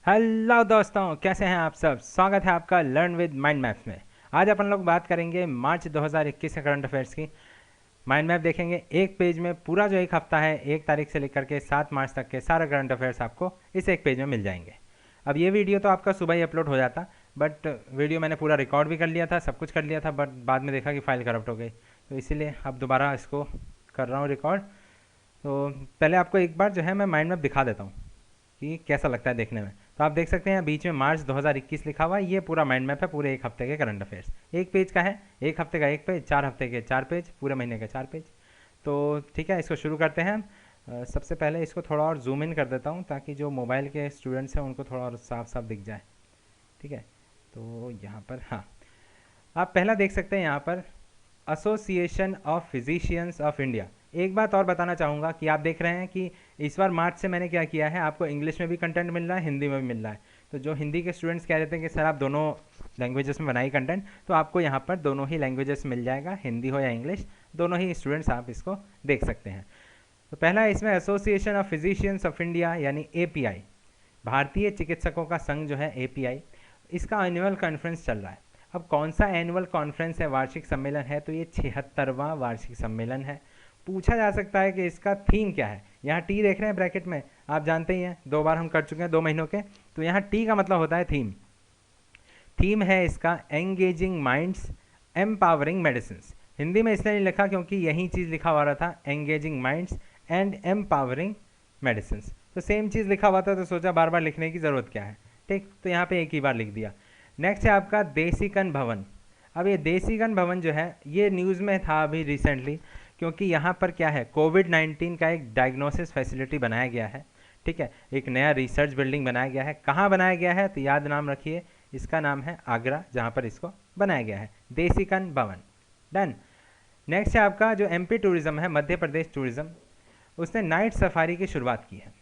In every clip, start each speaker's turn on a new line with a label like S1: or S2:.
S1: Hello दोस्तों, कैसे हैं आप सब। स्वागत है आपका लर्न विद माइंड मैप्स में। आज अपन लोग बात करेंगे मार्च 2021 के करंट अफेयर्स की। माइंड मैप देखेंगे, एक पेज में पूरा जो एक हफ्ता है 1 तारीख से लेकर के 7 मार्च तक के सारे करंट अफेयर्स आपको इस एक पेज में मिल जाएंगे। अब ये वीडियो तो आपका सुबह ही अपलोड हो जाता, बट वीडियो मैंने पूरा रिकॉर्ड भी कर लिया था, सब कुछ कर लिया था, बट बाद में देखा कि फ़ाइल करप्ट हो गई, तो इसीलिए अब दोबारा इसको कर रहा हूँ रिकॉर्ड। तो पहले आपको एक बार जो है मैं माइंड मैप दिखा देता हूँ कि कैसा लगता है देखने में। तो आप देख सकते हैं बीच में मार्च 2021 लिखा हुआ है, ये पूरा माइंड मैप है पूरे एक हफ्ते के करंट अफेयर्स। एक पेज का है, एक हफ्ते का एक पेज, 4 हफ्ते के 4 पेज, पूरे महीने के 4 पेज। तो ठीक है, इसको शुरू करते हैं। सबसे पहले इसको थोड़ा और जूम इन कर देता हूँ ताकि जो मोबाइल के स्टूडेंट्स हैं उनको थोड़ा और साफ साफ दिख जाए। ठीक है, तो यहाँ पर हाँ, आप पहला देख सकते हैं यहाँ पर association of physicians of India. एक बात और बताना चाहूँगा कि आप देख रहे हैं कि इस बार मार्च से मैंने क्या किया है, आपको इंग्लिश में भी कंटेंट मिल रहा है, हिंदी में भी मिल रहा है। तो जो हिंदी के स्टूडेंट्स कह रहे थे कि सर आप दोनों लैंग्वेजेस में बनाइए कंटेंट, तो आपको यहाँ पर दोनों ही लैंग्वेजेस मिल जाएगा, हिंदी हो या इंग्लिश, दोनों ही स्टूडेंट्स आप इसको देख सकते हैं। तो पहला है इसमें association of physicians of India यानी API, भारतीय चिकित्सकों का संघ जो है API, इसका एनुअल कॉन्फ्रेंस चल रहा है। अब कौन सा एनुअल कॉन्फ्रेंस है, वार्षिक सम्मेलन है, तो ये 76वां वार्षिक सम्मेलन है। पूछा जा सकता है कि इसका थीम क्या है। यहाँ टी देख रहे हैं ब्रैकेट में, आप जानते ही हैं 2 बार हम कर चुके हैं 2 महीनों के, तो यहाँ टी का मतलब होता है थीम। थीम है इसका engaging minds empowering medicine. Hindi में इसलिए नहीं लिखा क्योंकि यही चीज़ लिखा हुआ रहा था, engaging minds and empowering medicine, तो सेम चीज़ लिखा हुआ था तो सोचा बार बार लिखने की ज़रूरत क्या है। ठीक, तो यहाँ पे एक ही बार लिख दिया। नेक्स्ट है आपका देसीकन भवन। अब ये देसीकन भवन जो है ये न्यूज़ में था अभी रिसेंटली, क्योंकि यहाँ पर क्या है, कोविड-19 का एक डायग्नोसिस फैसिलिटी बनाया गया है। ठीक है, एक नया रिसर्च बिल्डिंग बनाया गया है। कहाँ बनाया गया है, तो याद नाम रखिए, इसका नाम है आगरा, जहाँ पर इसको बनाया गया है, देसीकन भवन। डन। नेक्स्ट है आपका जो MP टूरिज्म है, मध्य प्रदेश टूरिज्म, उसने नाइट सफारी की शुरुआत की है।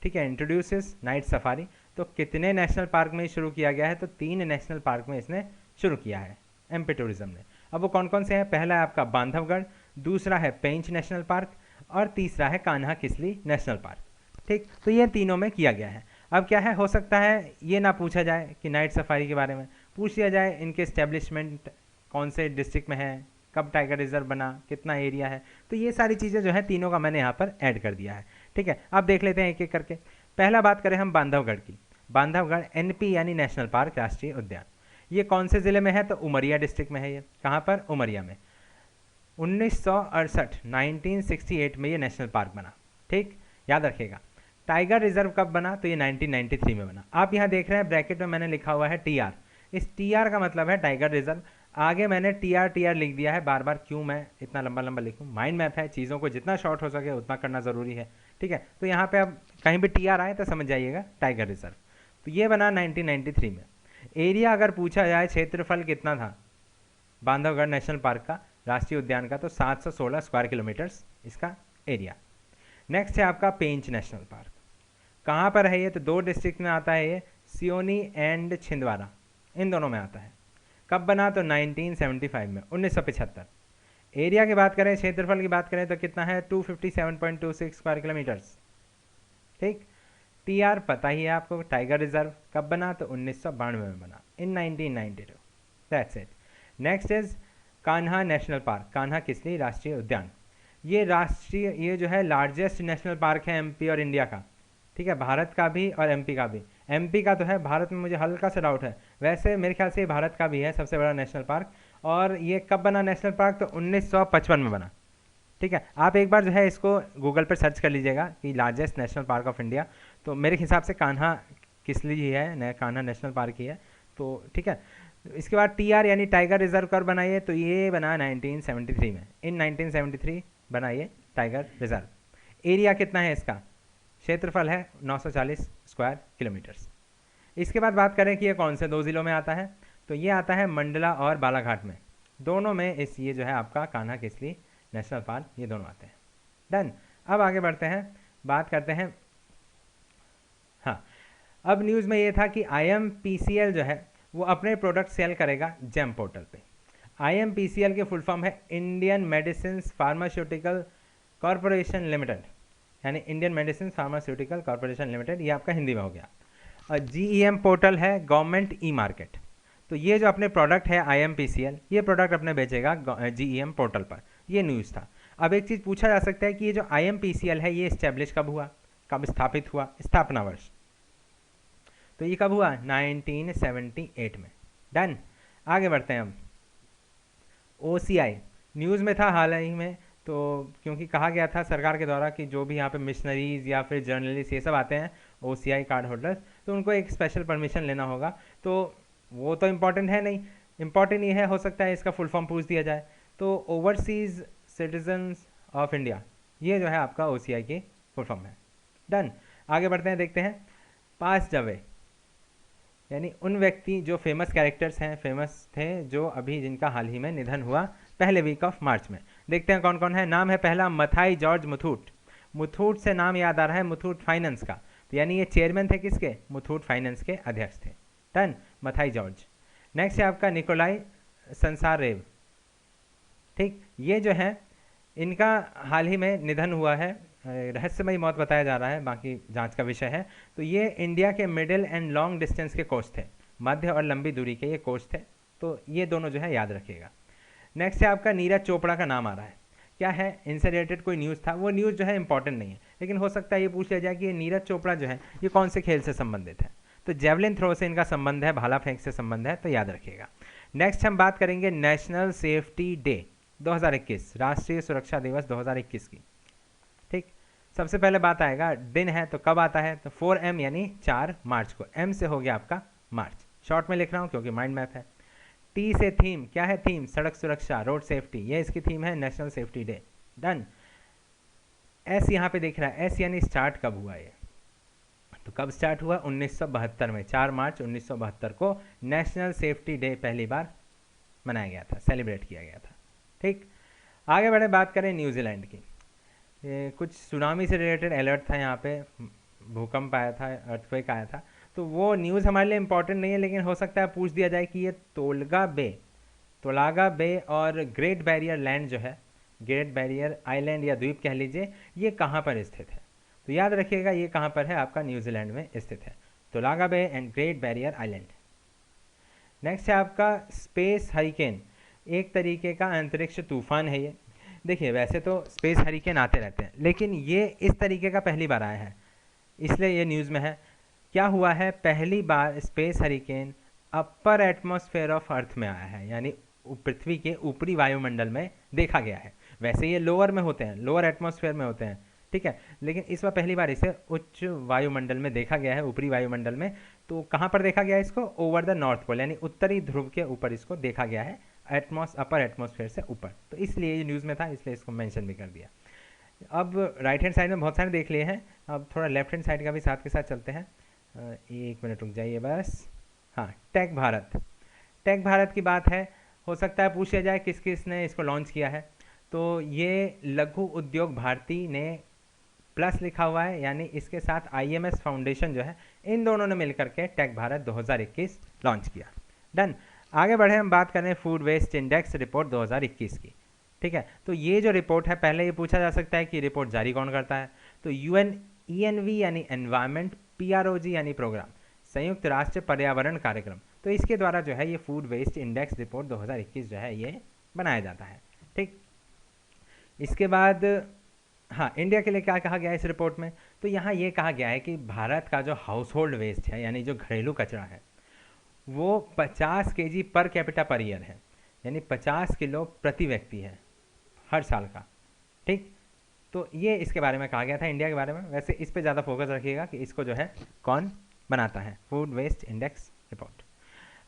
S1: ठीक है, इंट्रोड्यूसेस नाइट सफारी। तो कितने नेशनल पार्क में शुरू किया गया है, तो 3 नेशनल पार्क में इसने शुरू किया है MP टूरिज्म ने। अब वो कौन कौन से हैं, पहला है आपका बांधवगढ़, दूसरा है पेंच नेशनल पार्क, और तीसरा है कान्हा किसली नेशनल पार्क। ठीक, तो ये तीनों में किया गया है। अब क्या है, हो सकता है ये ना पूछा जाए कि नाइट सफारी के बारे में, पूछ लिया जाए इनके इस्टेब्लिशमेंट कौन से डिस्ट्रिक्ट में है, कब टाइगर रिजर्व बना, कितना एरिया है, तो ये सारी चीज़ें जो है तीनों का मैंने यहाँ पर ऐड कर दिया है। ठीक है, अब देख लेते हैं एक एक करके। पहला बात करें हम बांधवगढ़ की। बांधवगढ़ NP यानी नेशनल पार्क, राष्ट्रीय उद्यान, ये कौन से ज़िले में है, तो उमरिया डिस्ट्रिक्ट में है। ये कहाँ पर, उमरिया में। 1968 1968 में ये नेशनल पार्क बना। ठीक, याद रखिएगा। टाइगर रिजर्व कब बना, तो ये 1993 में बना। आप यहाँ देख रहे हैं ब्रैकेट में मैंने लिखा हुआ है TR, इस TR का मतलब है टाइगर रिजर्व। आगे मैंने TR लिख दिया है, बार बार क्यों मैं इतना लंबा लंबा लिखूँ, माइंड मैप है, चीज़ों को जितना शॉर्ट हो सके उतना करना ज़रूरी है। ठीक है, तो यहाँ पे अब कहीं भी TR आए तो समझ जाइएगा टाइगर रिजर्व। तो ये बना 1993 में। एरिया अगर पूछा जाए, क्षेत्रफल कितना था बांधवगढ़ नेशनल पार्क का, राष्ट्रीय उद्यान का, तो 716 स्क्वायर किलोमीटर्स इसका एरिया। नेक्स्ट है आपका पेंच नेशनल पार्क। कहाँ पर है ये, तो 2 डिस्ट्रिक्ट में आता है ये, सियोनी एंड छिंदवाड़ा, इन दोनों में आता है। कब बना, तो 1975 में, 1975। एरिया की बात करें, क्षेत्रफल की बात करें तो कितना है, 257.26 स्क्वायर किलोमीटर्स। ठीक, TR पता ही है आपको, टाइगर रिजर्व कब बना, तो 1992 में बना, इन 1992। That's it. Next is Kanha national park, Kanha Kisli राष्ट्रीय उद्यान। ये राष्ट्रीय, ये जो है लार्जेस्ट नेशनल पार्क है MP और इंडिया का। ठीक है, भारत का भी और MP का भी। MP का तो है, भारत में मुझे हल्का सा डाउट है, वैसे मेरे ख्याल से भारत का भी है सबसे बड़ा नेशनल पार्क। और ये कब बना नेशनल पार्क, तो 1955 में बना। ठीक है, आप एक बार जो है इसको गूगल पर सर्च कर लीजिएगा कि largest national park of India, तो मेरे हिसाब से कान्हा किसली ही है, कान्हा नेशनल पार्क ही है। तो ठीक है, इसके बाद TR यानी टाइगर रिजर्व कर बनाइए, तो ये बना 1973 में, इन 1973 बनाइए टाइगर रिजर्व। एरिया कितना है इसका, क्षेत्रफल है 940 स्क्वायर किलोमीटर्स। इसके बाद बात करें कि ये कौन से 2 ज़िलों में आता है, तो ये आता है मंडला और बालाघाट में, दोनों में इस ये जो है आपका कान्हा किसली नेशनल पार्क, ये दोनों आते हैं। डन। अब आगे बढ़ते हैं, बात करते हैं। हाँ, अब न्यूज़ में ये था कि IMPCL जो है वो अपने प्रोडक्ट सेल करेगा जेम पोर्टल पे। IMPCL की फुल फॉर्म है Indian medicine pharmaceutical corporation limited, यानी Indian medicine pharmaceutical corporation limited, ये आपका हिंदी में हो गया। और GEM पोर्टल है गवर्नमेंट ई मार्केट। तो ये जो अपने प्रोडक्ट है IMPCL, ये प्रोडक्ट अपने बेचेगा GEM पोर्टल पर। ये न्यूज़ था। अब एक चीज़ पूछा जा सकता है कि ये जो IMPCL है ये इस्टेब्लिश कब हुआ, कब स्थापित हुआ, स्थापना वर्ष। तो ये कब हुआ, 1978 में। डन। आगे बढ़ते हैं हम। OCI न्यूज़ में था हाल ही में, तो क्योंकि कहा गया था सरकार के द्वारा कि जो भी यहाँ पे मिशनरीज या फिर जर्नलिस्ट ये सब आते हैं OCI कार्ड होल्डर्स, तो उनको एक स्पेशल परमिशन लेना होगा। तो वो तो इम्पॉर्टेंट है नहीं, इम्पॉर्टेंट ये है, हो सकता है इसका फुल फॉर्म पूछ दिया जाए। तो ओवरसीज़ सिटीजन्स ऑफ इंडिया, ये जो है आपका OCI की फुल फॉर्म है। डन। आगे बढ़ते हैं, देखते हैं पास जवे, यानी उन व्यक्ति जो फेमस कैरेक्टर्स हैं, फेमस थे, जो अभी जिनका हाल ही में निधन हुआ पहले वीक ऑफ मार्च में। देखते हैं कौन कौन है। नाम है पहला मथाई जॉर्ज मुथूट। मुथूट से नाम याद आ रहा है मुथूट फाइनेंस का, तो यानी ये चेयरमैन थे किसके, मुथूट फाइनेंस के अध्यक्ष थे। Done, Mathai George. नेक्स्ट है आपका निकोलाई संसारेव। ठीक, ये जो है इनका हाल ही में निधन हुआ है, रहस्यमयी मौत बताया जा रहा है, बाकी जांच का विषय है। तो ये इंडिया के मिडिल एंड लॉन्ग डिस्टेंस के कोच थे, मध्य और लंबी दूरी के ये कोच थे। तो ये दोनों जो है याद रखिएगा। नेक्स्ट है आपका नीरज चोपड़ा का नाम आ रहा है। क्या है, इनसे रिलेटेड कोई न्यूज़ था, वो न्यूज़ जो है इंपॉर्टेंट नहीं है, लेकिन हो सकता है ये पूछ लिया जाए कि ये नीरज चोपड़ा जो है ये कौन से खेल से संबंधित है। तो जेवलिन थ्रो से इनका संबंध है, भाला फेंक से संबंध है, तो याद रखिएगा। नेक्स्ट हम बात करेंगे नेशनल सेफ्टी डे 2021, राष्ट्रीय सुरक्षा दिवस 2021 की। ठीक, सबसे पहले बात आएगा दिन है, तो कब आता है, तो 4M यानी 4 मार्च को। M से हो गया आपका मार्च, शॉर्ट में लिख रहा हूँ क्योंकि माइंड मैप है। T से थीम, क्या है थीम, सड़क सुरक्षा, रोड सेफ्टी, ये इसकी थीम है, national safety day. Done. S यहाँ पे दिख रहा है, S यानी स्टार्ट कब हुआ ये, तो कब स्टार्ट हुआ, 1972 में, 4 मार्च 1972 को नेशनल सेफ्टी डे पहली बार मनाया गया था, सेलिब्रेट किया गया था। ठीक, आगे बढ़े, बात करें न्यूजीलैंड की। कुछ सुनामी से रिलेटेड अलर्ट था यहाँ पे, भूकंप आया था, अर्थक्वेक आया था, तो वो न्यूज़ हमारे लिए इम्पॉर्टेंट नहीं है, लेकिन हो सकता है पूछ दिया जाए कि ये तोलागा बे और ग्रेट बैरियर लैंड जो है, ग्रेट बैरियर आइलैंड या द्वीप कह लीजिए, ये कहाँ पर स्थित है। तो याद रखिएगा ये कहाँ पर है, आपका न्यूजीलैंड में स्थित है, Tolaga bay and great barrier island. Next है आपका स्पेस हरिकेन, एक तरीके का अंतरिक्ष तूफान है ये। देखिए वैसे तो स्पेस हरिकेन आते रहते हैं, लेकिन ये इस तरीके का पहली बार आया है, इसलिए ये न्यूज़ में है। क्या हुआ है, पहली बार space hurricane upper atmosphere of earth में आया है, यानी पृथ्वी के ऊपरी वायुमंडल में देखा गया है। वैसे ये लोअर में होते हैं, लोअर एटमॉस्फेयर में होते हैं, ठीक है, लेकिन इस बार पहली बार इसे उच्च वायुमंडल में देखा गया है, ऊपरी वायुमंडल में। तो कहाँ पर देखा गया है इसको, ओवर द नॉर्थ पोल, यानी उत्तरी ध्रुव के ऊपर इसको देखा गया है, अपर एटमॉस्फेयर से ऊपर। तो इसलिए ये न्यूज़ में था, इसलिए इसको मेंशन भी कर दिया। अब राइट हैंड साइड में बहुत सारे देख लिए हैं, अब थोड़ा लेफ्ट हैंड साइड का भी साथ के साथ चलते हैं। एक मिनट रुक जाइए बस। हाँ, टेक भारत, टेक भारत की बात है, हो सकता है पूछ लिया जाए किस किस ने इसको लॉन्च किया है। तो ये लघु उद्योग भारती ने प्लस लिखा हुआ है, यानी इसके साथ IMS फाउंडेशन जो है, इन दोनों ने मिलकर के टेक भारत 2021 लॉन्च किया। डन। आगे बढ़े, हम बात करें फूड वेस्ट इंडेक्स रिपोर्ट 2021 की। ठीक है, तो ये जो रिपोर्ट है, पहले ये पूछा जा सकता है कि रिपोर्ट जारी कौन करता है, तो UNENV यानी एनवायरमेंट, PROG यानी प्रोग्राम, संयुक्त राष्ट्र पर्यावरण कार्यक्रम। तो इसके द्वारा जो है ये फूड वेस्ट इंडेक्स रिपोर्ट 2021 जो है ये बनाया जाता है। ठीक, इसके बाद हाँ, इंडिया के लिए क्या कहा गया है इस रिपोर्ट में, तो यहाँ ये कहा गया है कि भारत का जो हाउस होल्ड वेस्ट है, यानी जो घरेलू कचरा है, वो 50 kg per capita per year है, यानी 50 किलो प्रति व्यक्ति है हर साल का। ठीक, तो ये इसके बारे में कहा गया था, इंडिया के बारे में। वैसे इस पे ज़्यादा फोकस रखिएगा कि इसको जो है कौन बनाता है, फूड वेस्ट इंडेक्स रिपोर्ट।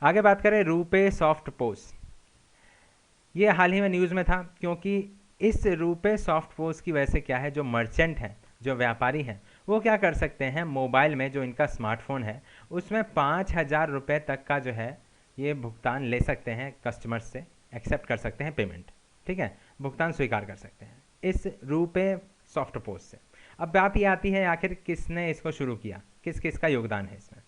S1: आगे बात करें रुपे सॉफ्ट पोस्ट, ये हाल ही में न्यूज़ में था, क्योंकि इस रुपे सॉफ्ट पोस्ट की वजह से क्या है, जो मर्चेंट हैं, जो व्यापारी हैं, वो क्या कर सकते हैं, मोबाइल में जो इनका स्मार्टफोन है उसमें 5,000 रुपये तक का जो है ये भुगतान ले सकते हैं, कस्टमर्स से एक्सेप्ट कर सकते हैं पेमेंट। ठीक है, भुगतान स्वीकार कर सकते हैं इस रुपे सॉफ्ट पोस्ट से। अब बात ये आती है आखिर किसने इसको शुरू किया, किस किस का योगदान है इसमें।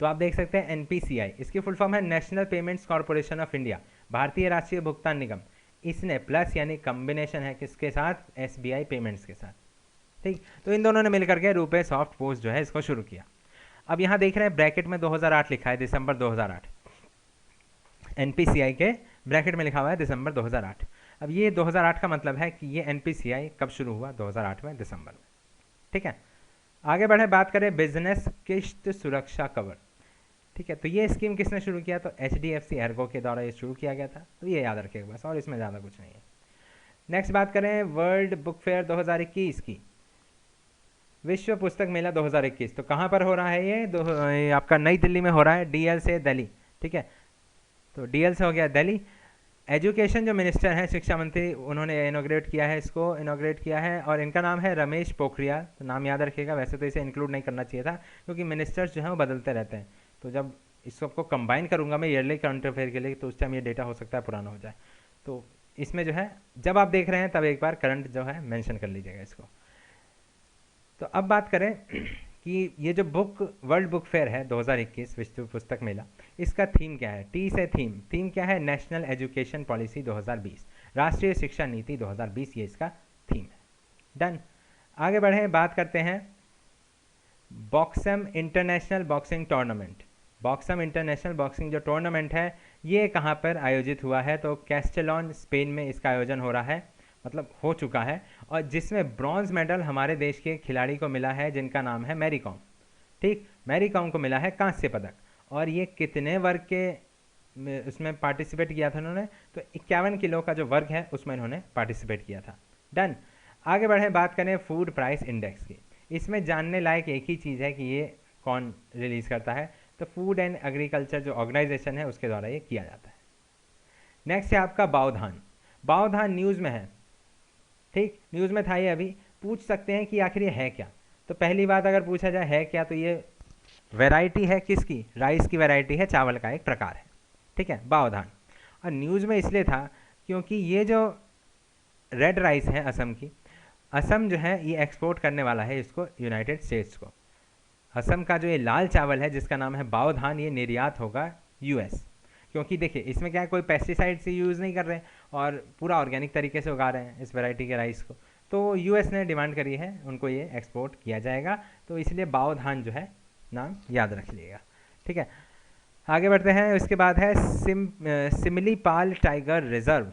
S1: तो आप देख सकते हैं NPCI, इसकी फुल फॉर्म है national payments corporation of India, भारतीय राष्ट्रीय भुगतान निगम। इसने प्लस यानी कम्बिनेशन है किसके साथ, SBI पेमेंट्स के साथ। ठीक, तो इन दोनों ने मिलकर के रुपे सॉफ्ट पोस्ट जो है इसको शुरू किया। अब यहाँ देख रहे हैं ब्रैकेट में 2008 लिखा है, दिसंबर 2008, एनपीसीआई के ब्रैकेट में लिखा हुआ है दिसंबर 2008। अब ये 2008 का मतलब है कि ये एनपीसीआई कब शुरू हुआ, 2008 में दिसंबर में। ठीक है, आगे बढ़े, बात करें बिजनेस किस्त सुरक्षा कवर। ठीक है, तो ये स्कीम किसने शुरू किया, तो HDFC एर्गो के द्वारा ये शुरू किया गया था, तो ये याद रखिएगा बस, और इसमें ज़्यादा कुछ नहीं है। नेक्स्ट बात करें वर्ल्ड बुक फेयर 2021 की, विश्व पुस्तक मेला 2021, तो कहाँ पर हो रहा है ये आपका नई दिल्ली में हो रहा है, DL से दिल्ली। ठीक है, तो DL से हो गया दिल्ली। एजुकेशन जो मिनिस्टर हैं, शिक्षा मंत्री, उन्होंने इनोग्रेट किया है, इसको इनोग्रेट किया है, और इनका नाम है रमेश पोखरियाल। तो नाम याद रखिएगा, वैसे तो इसे इंक्लूड नहीं करना चाहिए था क्योंकि मिनिस्टर्स जो हैं वो बदलते रहते हैं, तो जब इस सबको कंबाइन करूंगा मैं ईयरली करंट अफेयर के लिए, तो उस टाइम ये डेटा हो सकता है पुराना हो जाए, तो इसमें जो है जब आप देख रहे हैं तब एक बार करंट जो है मेंशन कर लीजिएगा इसको। तो अब बात करें कि ये जो वर्ल्ड बुक फेयर है 2021 विश्व पुस्तक मेला, इसका थीम क्या है, टी से थीम क्या है, नेशनल एजुकेशन पॉलिसी 2020, राष्ट्रीय शिक्षा नीति 2020, ये इसका थीम है। डन, आगे बढ़े, बात करते हैं Boxam international boxing tournament. Boxam international boxing जो टूर्नामेंट है ये कहाँ पर आयोजित हुआ है, तो कैस्टेलॉन स्पेन में इसका आयोजन हो रहा है, मतलब हो चुका है, और जिसमें ब्रॉन्ज मेडल हमारे देश के खिलाड़ी को मिला है जिनका नाम है मैरी कॉम। ठीक, मैरी कॉम को मिला है कांस्य पदक, और ये कितने वर्ग के उसमें पार्टिसिपेट किया था उन्होंने, तो 51 किलो का जो वर्ग है उसमें इन्होंने पार्टिसिपेट किया था। डन, आगे बढ़े, बात करें फूड प्राइस इंडेक्स की। इसमें जानने लायक एक ही चीज़ है कि ये कौन रिलीज़ करता है, तो फूड एंड एग्रीकल्चर जो ऑर्गेनाइजेशन है उसके द्वारा ये किया जाता है। नेक्स्ट है आपका बावधान। बावधान न्यूज़ में है, ठीक, न्यूज़ में था ये, अभी पूछ सकते हैं कि आखिर ये है क्या। तो पहली बात अगर पूछा जाए है क्या, तो ये वैरायटी है किसकी, राइस की वैरायटी है, चावल का एक प्रकार है। ठीक है, बावधान, और न्यूज़ में इसलिए था क्योंकि ये जो रेड राइस है असम की, असम जो है ये एक्सपोर्ट करने वाला है इसको यूनाइटेड स्टेट्स को। असम का जो ये लाल चावल है जिसका नाम है बावधान, ये निर्यात होगा US, क्योंकि देखिए इसमें क्या है, कोई पेस्टिसाइड से यूज़ नहीं कर रहे हैं और पूरा ऑर्गेनिक तरीके से उगा रहे हैं इस वैरायटी के राइस को, तो US ने डिमांड करी है, उनको ये एक्सपोर्ट किया जाएगा, तो इसलिए बावधान जो है नाम याद रख लीजिएगा। ठीक है, आगे बढ़ते हैं, उसके बाद है सिमलीपाल टाइगर रिजर्व।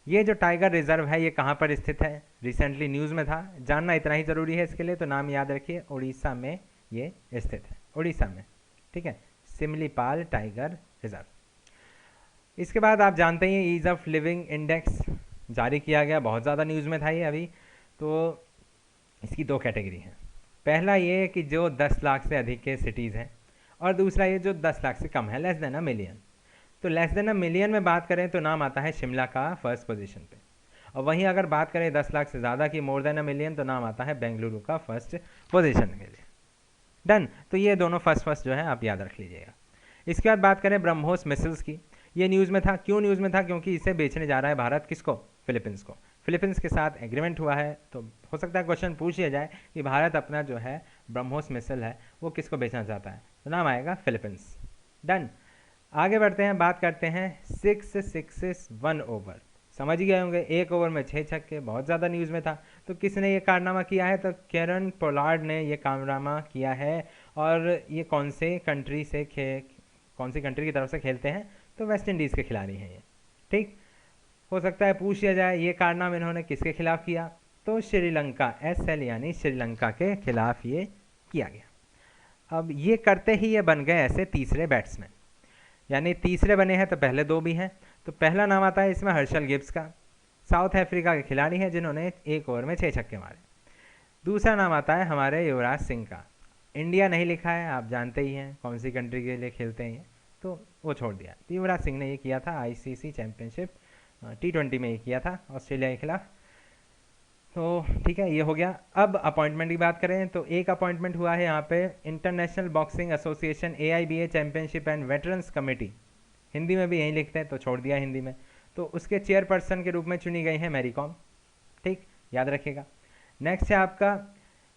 S1: ये जो टाइगर रिजर्व है ये कहाँ पर स्थित है, रिसेंटली न्यूज़ में था, जानना इतना ही ज़रूरी है इसके लिए, तो नाम याद रखिए, उड़ीसा में ये स्थित है, उड़ीसा में। ठीक है, सिमलीपाल टाइगर रिजर्व। इसके बाद आप जानते हैं ईज़ ऑफ लिविंग इंडेक्स जारी किया गया, बहुत ज़्यादा न्यूज़ में था ये अभी। तो इसकी दो कैटेगरी हैं, पहला ये कि जो 10 लाख से अधिक के सिटीज़ हैं, और दूसरा ये जो 10 लाख से कम है, लेस देन अ मिलियन। तो लेस देन अ मिलियन में बात करें तो नाम आता है शिमला का फर्स्ट पोजीशन पे, और वहीं अगर बात करें 10 लाख से ज़्यादा की, मोर देन अ मिलियन, तो नाम आता है बेंगलुरु का फर्स्ट पोजीशन के लिए। डन, तो ये दोनों फर्स्ट जो है आप याद रख लीजिएगा। इसके बाद बात करें ब्रह्मोस मिसाइल्स की, ये न्यूज़ में था, क्यों न्यूज़ में था, क्योंकि इसे बेचने जा रहा है भारत, किसको, फिलीपींस को। फिलीपींस के साथ एग्रीमेंट हुआ है, तो हो सकता है क्वेश्चन पूछ लिया जाए कि भारत अपना जो है ब्रह्मोस मिसाइल है वो किसको बेचना चाहता है, तो नाम आएगा फिलीपींस। डन, आगे बढ़ते हैं, बात करते हैं 6 सिक्सेस 1 ओवर। समझ ही गए होंगे, 1 ओवर में 6 छक्के, बहुत ज़्यादा न्यूज़ में था। तो किसने ये कारनामा किया है, तो केरन पोलार्ड ने ये कारनामा किया है, और ये कौन सी कंट्री की तरफ से खेलते हैं, तो वेस्ट इंडीज़ के खिलाड़ी हैं ये। ठीक, हो सकता है पूछ लिया जाए ये कारनामा इन्होंने किसके खिलाफ किया, तो श्रीलंका, SL यानी श्रीलंका के खिलाफ ये किया गया। अब ये करते ही ये बन गए ऐसे तीसरे बैट्समैन, यानी तीसरे बने हैं तो पहले 2 भी हैं। तो पहला नाम आता है इसमें हर्षल गिब्स का, साउथ अफ्रीका के खिलाड़ी हैं जिन्होंने 1 ओवर में 6 छक्के मारे। दूसरा नाम आता है हमारे युवराज सिंह का, इंडिया नहीं लिखा है, आप जानते ही हैं कौन सी कंट्री के लिए खेलते हैं, तो वो छोड़ दिया। तो युवराज सिंह ने ये किया था ICC चैम्पियनशिप T20 में ये किया था ऑस्ट्रेलिया के खिलाफ। तो ठीक है, ये हो गया। अब अपॉइंटमेंट की बात करें तो एक अपॉइंटमेंट हुआ है यहाँ पे, international boxing association AIBA championship and veterans committee, Hindi में भी यही लिखते हैं तो छोड़ दिया हिंदी में, तो उसके चेयरपर्सन के रूप में चुनी गई है मैरी कॉम। ठीक, याद रखिएगा। नेक्स्ट है आपका,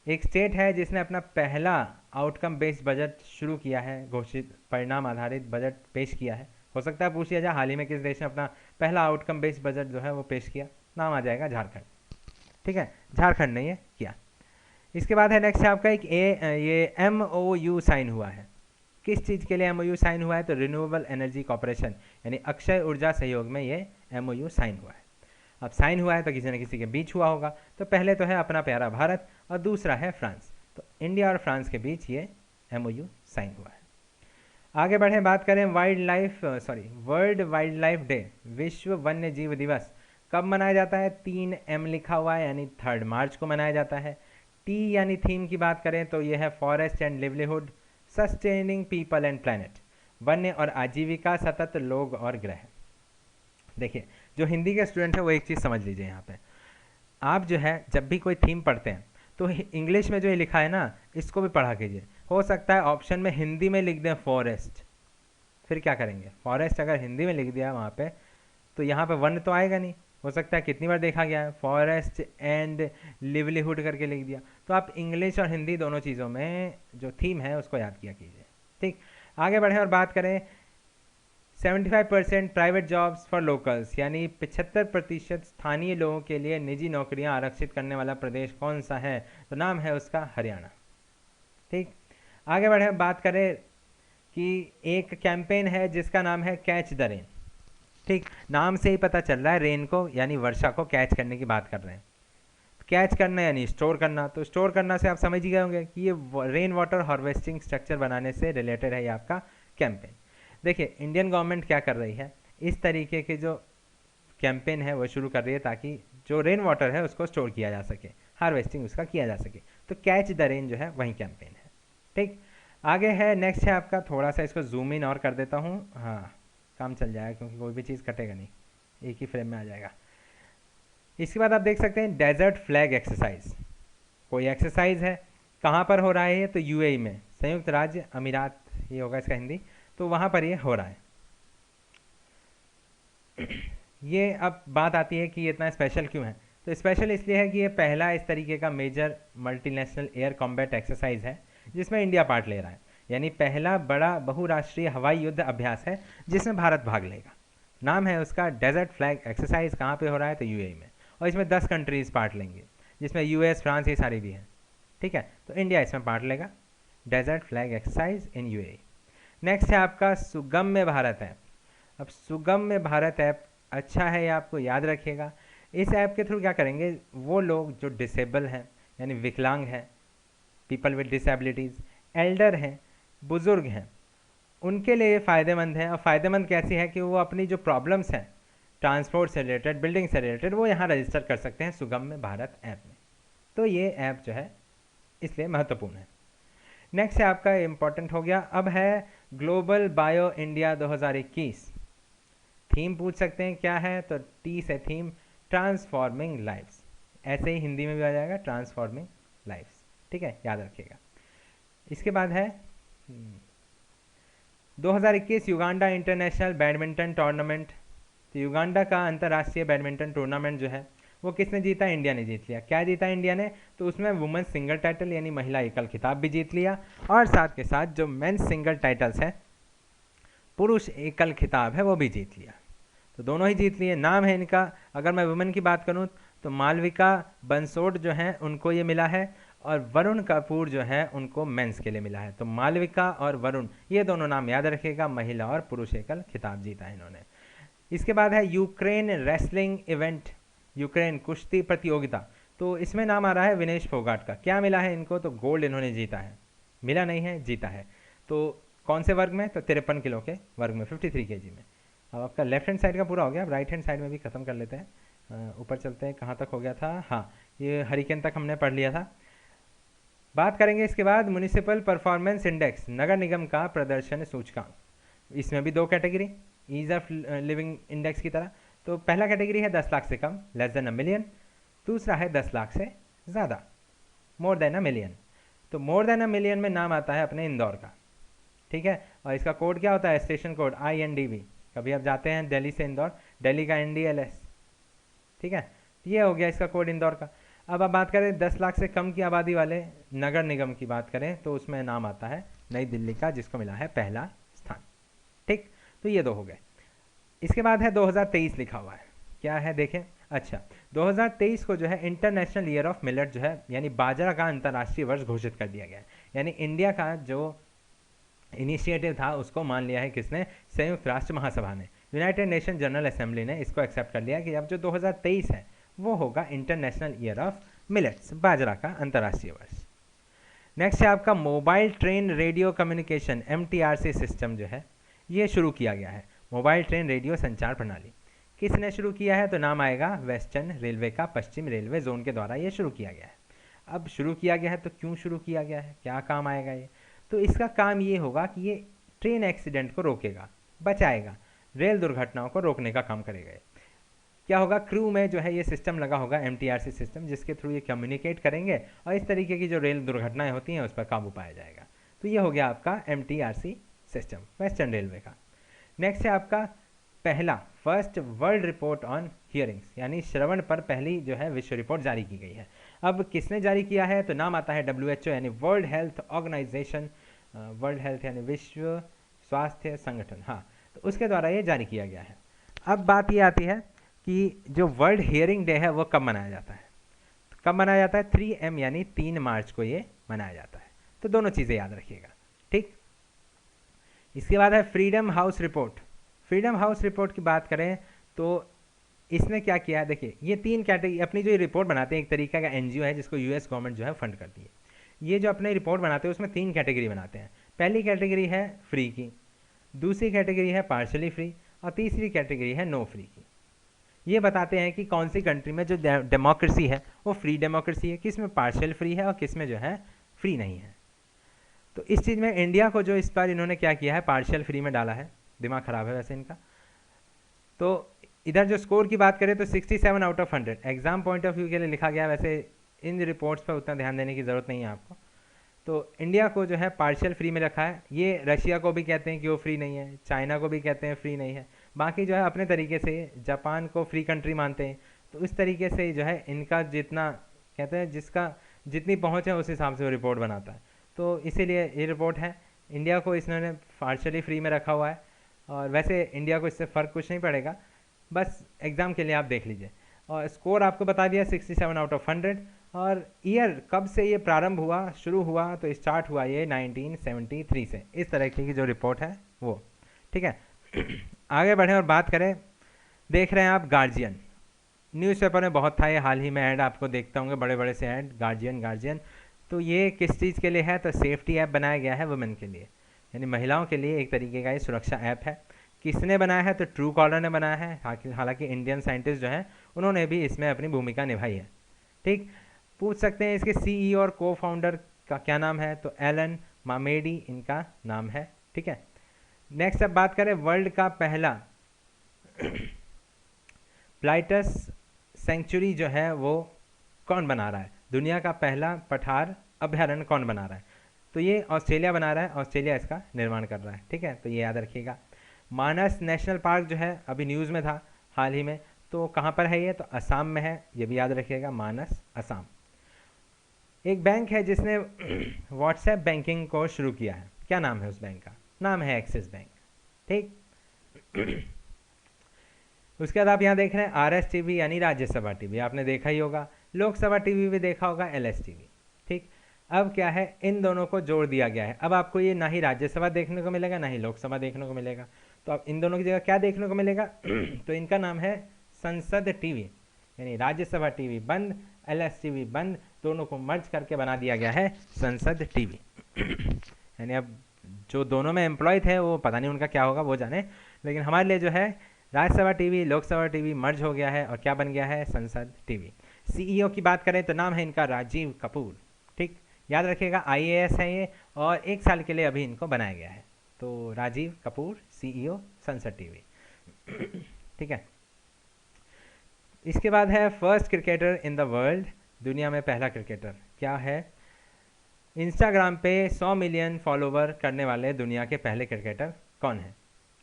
S1: एक स्टेट है जिसने अपना पहला आउटकम बेस्ड बजट शुरू किया है, घोषित परिणाम आधारित बजट पेश किया है। हो सकता है पूछ लिया जाए हाल ही में किस देश ने अपना पहला आउटकम बेस्ड बजट जो है वो पेश किया, नाम आ जाएगा झारखंड। ठीक है, झारखंड ने ये किया। इसके बाद है नेक्स्ट है आपका एक ये MOU साइन हुआ है। किस चीज़ के लिए MOU साइन हुआ है? तो रिन्यूएबल एनर्जी कॉर्पोरेशन यानी अक्षय ऊर्जा सहयोग में ये MOU साइन हुआ है। अब साइन हुआ है तो किसी न किसी के बीच हुआ होगा। तो पहले तो है अपना प्यारा भारत और दूसरा है फ्रांस। तो इंडिया और फ्रांस के बीच ये MOU साइन हुआ है। आगे बढ़ें, बात करें वर्ल्ड वाइल्ड लाइफ डे, विश्व वन्य जीव दिवस कब मनाया जाता है? 3M लिखा हुआ है यानी 3 मार्च को मनाया जाता है। T यानी थीम की बात करें तो यह है forest and livelihood, sustaining people and planet, वन्य और आजीविका, सतत लोग और ग्रह। देखिए, जो हिंदी के स्टूडेंट है वो एक चीज़ समझ लीजिए, यहाँ पे आप जो है जब भी कोई थीम पढ़ते हैं तो इंग्लिश में जो ये लिखा है ना, इसको भी पढ़ा कीजिए। हो सकता है ऑप्शन में हिंदी में लिख दें फॉरेस्ट, फिर क्या करेंगे? फॉरेस्ट अगर हिंदी में लिख दिया वहाँ पे तो यहाँ पे वन तो आएगा नहीं। हो सकता है कितनी बार देखा गया है फॉरेस्ट एंड लिवलीहुड करके लिख दिया। तो आप इंग्लिश और हिंदी दोनों चीज़ों में जो थीम है उसको याद किया कीजिए। ठीक, आगे बढ़ें और बात करें 75% प्राइवेट जॉब्स फॉर लोकल्स यानी 75% स्थानीय लोगों के लिए निजी नौकरियां आरक्षित करने वाला प्रदेश कौन सा है? तो नाम है उसका हरियाणा। ठीक, आगे बढ़ें, बात करें कि एक कैंपेन है जिसका नाम है कैच द रेन। ठीक, नाम से ही पता चल रहा है रेन को यानी वर्षा को कैच करने की बात कर रहे हैं। कैच करना यानी स्टोर करना, तो स्टोर करना से आप समझ ही गए होंगे कि ये रेन वाटर हार्वेस्टिंग स्ट्रक्चर बनाने से रिलेटेड है ये आपका कैंपेन। देखिए, इंडियन गवर्नमेंट क्या कर रही है, इस तरीके के जो कैंपेन है वो शुरू कर रही है ताकि जो रेन वाटर है उसको स्टोर किया जा सके, हार्वेस्टिंग उसका किया जा सके। तो कैच द रेन जो है वही कैंपेन है। ठीक, आगे है नेक्स्ट है आपका, थोड़ा सा इसको जूम इन और कर देता हूँ, हाँ काम चल जाएगा क्योंकि कोई भी चीज़ कटेगा नहीं, एक ही फ्रेम में आ जाएगा। इसके बाद आप देख सकते हैं डेजर्ट फ्लैग एक्सरसाइज, कोई एक्सरसाइज है, कहाँ पर हो रहा है ये? तो UAE में, संयुक्त राज्य अमीरात ये होगा इसका हिंदी, तो वहाँ पर ये हो रहा है। ये अब बात आती है कि ये इतना स्पेशल क्यों है? तो स्पेशल इसलिए है कि ये पहला इस तरीके का major multinational air combat exercise है जिसमें इंडिया पार्ट ले रहा है, यानी पहला बड़ा बहुराष्ट्रीय हवाई युद्ध अभ्यास है जिसमें भारत भाग लेगा। नाम है उसका डेजर्ट फ्लैग एक्सरसाइज। कहाँ पे हो रहा है? तो UAE में, और इसमें 10 कंट्रीज़ पार्ट लेंगे जिसमें US, फ्रांस ये सारी भी हैं। ठीक है, तो इंडिया इसमें पार्ट लेगा, desert flag exercise in UAE। Next है आपका सुगम्य भारत ऐप। अब सुगम्य भारत ऐप अच्छा है, ये आपको याद रखिएगा। इस ऐप के थ्रू क्या करेंगे, वो लोग जो डिसेबल हैं यानी विकलांग हैं, पीपल विद डिसेबिलिटीज़, एल्डर हैं, बुज़ुर्ग हैं, उनके लिए फ़ायदेमंद है। और फ़ायदेमंद कैसी है कि वो अपनी जो प्रॉब्लम्स हैं ट्रांसपोर्ट से रिलेटेड, बिल्डिंग से रिलेटेड, वो यहाँ रजिस्टर कर सकते हैं सुगम्य भारत ऐप में। तो ये ऐप जो है इसलिए महत्वपूर्ण है। नेक्स्ट है आपका इम्पॉर्टेंट हो गया, अब है ग्लोबल बायो इंडिया 2021। थीम पूछ सकते हैं क्या है, तो T से थीम ट्रांसफॉर्मिंग लाइफ्स, ऐसे ही हिंदी में भी आ जाएगा ट्रांसफॉर्मिंग लाइफ्स। ठीक है, याद रखिएगा। इसके बाद है 2021 युगांडा इंटरनेशनल बैडमिंटन टूर्नामेंट। तो युगांडा का अंतर्राष्ट्रीय बैडमिंटन टूर्नामेंट जो है वो किसने जीता? इंडिया ने जीत लिया। क्या जीता इंडिया ने? तो उसमें वुमेन्स सिंगल टाइटल यानी महिला एकल खिताब भी जीत लिया, और साथ के साथ जो मेंस सिंगल टाइटल्स हैं, पुरुष एकल खिताब है, वो भी जीत लिया। तो दोनों ही जीत लिए। नाम है इनका, अगर मैं वुमेन की बात करूं तो मालविका बंसोड जो हैं उनको ये मिला है, और वरुण कपूर जो है उनको मेंस के लिए मिला है। तो मालविका और वरुण, ये दोनों नाम याद रखिएगा, महिला और पुरुष एकल खिताब जीता है इन्होंने। इसके बाद है यूक्रेन रेसलिंग इवेंट, यूक्रेन कुश्ती प्रतियोगिता। तो इसमें नाम आ रहा है विनेश फोगाट का। क्या मिला है इनको? तो गोल्ड इन्होंने जीता है, मिला नहीं है, जीता है। तो कौन से वर्ग में? तो 53 किलो के वर्ग में, 53 kg में। अब आपका लेफ्ट हैंड साइड का पूरा हो गया, अब राइट हैंड साइड में भी ख़त्म कर लेते हैं। ऊपर चलते हैं, कहाँ तक हो गया था? हाँ, ये हरिकेन तक हमने पढ़ लिया था। बात करेंगे इसके बाद म्युनिसिपल परफॉर्मेंस इंडेक्स, नगर निगम का प्रदर्शन सूचकांक। इसमें भी 2 category, ease of living index की तरह। तो पहला कैटेगरी है 10 लाख से कम, लेस देन अ मिलियन। दूसरा है 10 लाख से ज़्यादा, मोर देन अ मिलियन। तो मोर देन अ मिलियन में नाम आता है अपने इंदौर का। ठीक है, और इसका कोड क्या होता है? Station code INDB। कभी आप जाते हैं दिल्ली से इंदौर, दिल्ली का NDLS। ठीक है, ये हो गया इसका कोड इंदौर का। अब आप बात करें 10 लाख से कम की आबादी वाले नगर निगम की बात करें तो उसमें नाम आता है नई दिल्ली का, जिसको मिला है पहला स्थान। ठीक, तो ये 2 हो गए। इसके बाद है 2023 लिखा हुआ है, क्या है देखें। अच्छा, 2023 को जो है इंटरनेशनल ईयर ऑफ मिलेट जो है यानी बाजरा का अंतर्राष्ट्रीय वर्ष घोषित कर दिया गया है। यानी इंडिया का जो इनिशिएटिव था उसको मान लिया है किसने, संयुक्त राष्ट्र महासभा ने, यूनाइटेड नेशन जनरल असेंबली ने इसको एक्सेप्ट कर लिया कि अब जो 2023 है वो होगा इंटरनेशनल ईयर ऑफ मिलेट्स, बाजरा का अंतर्राष्ट्रीय वर्ष। नेक्स्ट है आपका mobile train radio communication MTRC system जो है ये शुरू किया गया है। मोबाइल ट्रेन रेडियो संचार प्रणाली किसने शुरू किया है, तो नाम आएगा वेस्टर्न रेलवे का, पश्चिम रेलवे जोन के द्वारा ये शुरू किया गया है। अब शुरू किया गया है तो क्यों शुरू किया गया है, क्या काम आएगा ये, तो इसका काम ये होगा कि ये ट्रेन एक्सीडेंट को रोकेगा, बचाएगा, रेल दुर्घटनाओं को रोकने का काम करेगा। क्या होगा, क्रू में जो है ये सिस्टम लगा होगा MTRC सिस्टम, जिसके थ्रू ये कम्युनिकेट करेंगे और इस तरीके की जो रेल दुर्घटनाएं होती हैं उस पर काबू पाया जाएगा। तो ये हो गया आपका MTRC सिस्टम वेस्टर्न रेलवे का। नेक्स्ट है आपका पहला first world report on hearings, यानी श्रवण पर पहली जो है विश्व रिपोर्ट जारी की गई है। अब किसने जारी किया है, तो नाम आता है WHO यानी world health organisation, world health यानी विश्व स्वास्थ्य संगठन, हाँ, तो उसके द्वारा ये जारी किया गया है। अब बात ये आती है कि जो वर्ल्ड हियरिंग डे है वो कब मनाया जाता है, तो कब मनाया जाता है, 3M यानी 3 मार्च को ये मनाया जाता है। तो दोनों चीज़ें याद रखिएगा, ठीक। इसके बाद है freedom house report. Freedom house report की बात करें तो इसने क्या किया है, देखिए ये 3 कैटेगरी अपनी जो ये रिपोर्ट बनाते हैं, एक तरीका का NGO है जिसको US गवर्नमेंट जो है फंड करती है। ये जो अपने रिपोर्ट बनाते हैं उसमें 3 कैटेगरी बनाते हैं। पहली कैटेगरी है फ्री की, दूसरी कैटेगरी है पार्शली फ्री और तीसरी कैटेगरी है नो फ्री की। ये बताते हैं कि कौन सी कंट्री में जो डेमोक्रेसी है वो फ्री डेमोक्रेसी है, किस में पार्शियल फ्री है और किस में जो है फ्री नहीं है। तो इस चीज़ में इंडिया को जो इस बार इन्होंने क्या किया है, पार्शियल फ्री में डाला है, दिमाग ख़राब है वैसे इनका। तो इधर जो स्कोर की बात करें तो 67 out of 100 exam point of view के लिए लिखा गया। वैसे इन रिपोर्ट्स पर उतना ध्यान देने की ज़रूरत नहीं है आपको। तो इंडिया को जो है पार्शियल फ्री में रखा है। ये रशिया को भी कहते हैं कि वो फ्री नहीं है, चाइना को भी कहते हैं फ्री नहीं है, बाकी जो है अपने तरीके से जापान को फ्री कंट्री मानते हैं। तो इस तरीके से जो है इनका जितना कहते हैं जिसका जितनी पहुंच है उस हिसाब से वो रिपोर्ट बनाता है। तो इसीलिए ये रिपोर्ट है, इंडिया को इसने पार्शली फ्री में रखा हुआ है। और वैसे इंडिया को इससे फ़र्क कुछ नहीं पड़ेगा, बस एग्ज़ाम के लिए आप देख लीजिए। और स्कोर आपको बता दिया 67 आउट ऑफ 100। और ईयर कब से ये प्रारंभ हुआ, शुरू हुआ, तो स्टार्ट हुआ ये 1973 से। इस तरह की जो रिपोर्ट है वो, ठीक है। आगे बढ़ें और बात करें, देख रहे हैं आप गार्जियन, न्यूज़पेपर में बहुत था ये, हाल ही में ऐड आपको देखते होंगे, बड़े बड़े से ऐड, गार्जियन। तो ये किस चीज़ के लिए है, तो सेफ्टी ऐप बनाया गया है वुमेन के लिए, यानी महिलाओं के लिए एक तरीके का ये सुरक्षा ऐप है। किसने बनाया है, तो ट्रू कॉलर ने बनाया है। हालांकि इंडियन साइंटिस्ट जो हैं उन्होंने भी इसमें अपनी भूमिका निभाई है, ठीक। पूछ सकते हैं इसके CEO और को फाउंडर का क्या नाम है, तो एलन मामेडी इनका नाम है, ठीक है। नेक्स्ट अब बात करें वर्ल्ड का पहला प्लाइटस सेंचुरी जो है वो कौन बना रहा है, दुनिया का पहला पठार अभयारण्य कौन बना रहा है, तो ये ऑस्ट्रेलिया बना रहा है, ऑस्ट्रेलिया इसका निर्माण कर रहा है, ठीक है। तो ये याद रखिएगा। मानस नेशनल पार्क जो है अभी न्यूज़ में था हाल ही में, तो कहाँ पर है ये, तो असम में है, ये भी याद रखिएगा, मानस असम। एक बैंक है जिसने व्हाट्सएप बैंकिंग को शुरू किया है, क्या नाम है उस बैंक का, नाम है एक्सिस बैंक, ठीक। उसके बाद आप यहाँ देख रहे हैं RS TV यानी राज्यसभा TV, आपने देखा ही होगा। लोकसभा TV भी देखा होगा, LS TV, ठीक। अब क्या है, इन दोनों को जोड़ दिया गया है। अब आपको ये ना ही राज्यसभा देखने को मिलेगा ना ही लोकसभा देखने को मिलेगा। तो अब इन दोनों की जगह क्या देखने को मिलेगा, तो इनका नाम है संसद TV, यानी राज्यसभा TV बंद, LS TV बंद, दोनों को मर्ज करके बना दिया गया है संसद TV। यानी अब जो दोनों में एम्प्लॉय थे वो पता नहीं उनका क्या होगा, वो जाने, लेकिन हमारे लिए जो है राज्यसभा TV लोकसभा TV मर्ज हो गया है और क्या बन गया है, संसद TV। CEO की बात करें तो नाम है इनका राजीव कपूर, ठीक। याद रखिएगा IAS है ये और 1 साल के लिए अभी इनको बनाया गया है। तो राजीव कपूर CEO संसद TV, ठीक है। इसके बाद है first cricketer in the world, दुनिया में पहला क्रिकेटर क्या है, इंस्टाग्राम पे 100 मिलियन फॉलोवर करने वाले दुनिया के पहले क्रिकेटर कौन है,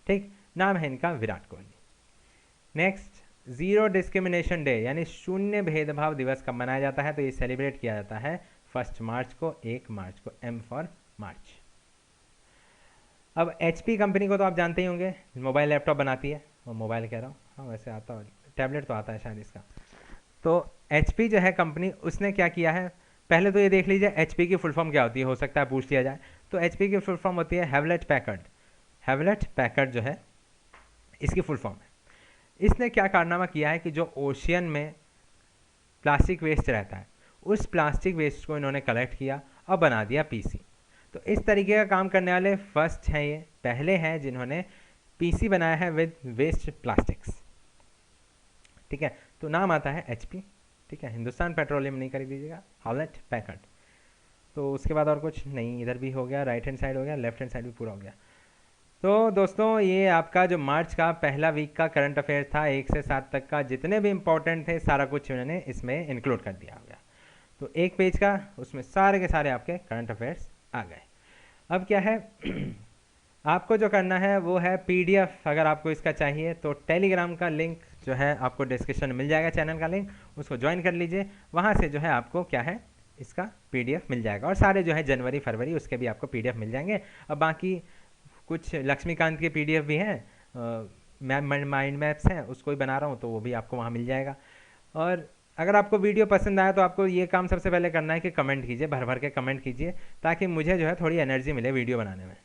S1: ठीक। नाम है इनका Virat Kohli. Next, zero discrimination day यानी शून्य भेदभाव दिवस कब मनाया जाता है, तो ये सेलिब्रेट किया जाता है 1 मार्च को, 1 मार्च को, M फॉर मार्च। अब HP कंपनी को तो आप जानते ही होंगे, मोबाइल लैपटॉप बनाती है, और मोबाइल कह रहा हूँ, हाँ वैसे आता टैबलेट तो आता है शायद इसका। तो HP जो है कंपनी, उसने क्या किया है, पहले तो ये देख लीजिए HP की फुल फॉर्म क्या होती है, हो सकता है पूछ लिया जाए। तो HP की फुल फॉर्म होती है हैवलेट पैकर्ड। हैवलेट पैकर्ड जो है इसकी फुल फॉर्म है। इसने क्या कारनामा किया है कि जो ओशियन में प्लास्टिक वेस्ट रहता है, उस प्लास्टिक वेस्ट को इन्होंने कलेक्ट किया और बना दिया PC। तो इस तरीके का काम करने वाले फर्स्ट हैं, ये पहले हैं जिन्होंने PC बनाया है विद वेस्ट प्लास्टिक्स। ठीक है, तो नाम आता है HP। ठीक है, हिंदुस्तान पेट्रोलियम नहीं कर दीजिएगा, हैवलेट पैकर्ड। तो उसके बाद और कुछ नहीं, इधर भी हो गया, राइट हैंड साइड हो गया, लेफ्ट हैंड साइड भी पूरा हो गया। तो दोस्तों ये आपका जो मार्च का पहला वीक का करंट अफेयर था 1 से 7 तक का, जितने भी इंपॉर्टेंट थे सारा कुछ उन्होंने इसमें इंक्लूड कर दिया हो गया। तो एक पेज का, उसमें सारे के सारे आपके करंट अफेयर्स आ गए। अब क्या है आपको जो करना है वो है PDF। अगर आपको इसका चाहिए तो टेलीग्राम का लिंक जो है आपको डिस्क्रिप्शन में मिल जाएगा, चैनल का लिंक, उसको ज्वाइन कर लीजिए। वहाँ से जो है आपको क्या है इसका PDF मिल जाएगा, और सारे जो है जनवरी फरवरी उसके भी आपको PDF मिल जाएंगे। अब बाकी कुछ लक्ष्मीकांत के PDF भी हैं, माइंड मैप्स हैं, उसको ही बना रहा हूँ, तो वो भी आपको वहाँ मिल जाएगा। और अगर आपको वीडियो पसंद आया तो आपको ये काम सबसे पहले करना है कि कमेंट कीजिए, भर भर के कमेंट कीजिए, ताकि मुझे जो है थोड़ी एनर्जी मिले वीडियो बनाने में।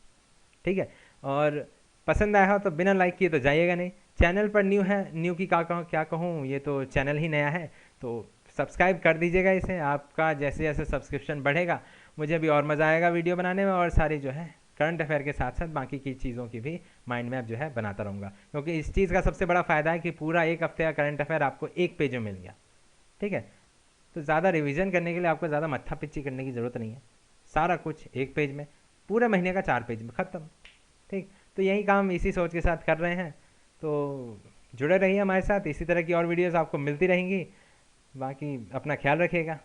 S1: ठीक है, और पसंद आया हो तो बिना लाइक किए तो जाइएगा नहीं। चैनल पर न्यू है, न्यू की क्या कहूँ, ये तो चैनल ही नया है, तो सब्सक्राइब कर दीजिएगा इसे। आपका जैसे जैसे सब्सक्रिप्शन बढ़ेगा मुझे भी और मज़ा आएगा वीडियो बनाने में, और सारी जो है करंट अफेयर के साथ साथ बाकी की चीज़ों की भी माइंड मैप जो है बनाता रहूँगा, क्योंकि इस चीज़ का सबसे बड़ा फ़ायदा है कि पूरा एक हफ्ते का करंट अफेयर आपको एक पेज में मिल गया। ठीक है, तो ज़्यादा रिवीजन करने के लिए आपको ज़्यादा मत्था पिच्ची करने की ज़रूरत नहीं है, सारा कुछ एक पेज में, पूरे महीने का 4 पेज में ख़त्म। ठीक, तो यही काम इसी सोच के साथ कर रहे हैं, तो जुड़े रहिए हमारे साथ, इसी तरह की और वीडियोस आपको मिलती रहेंगी। बाकी अपना ख्याल रखिएगा।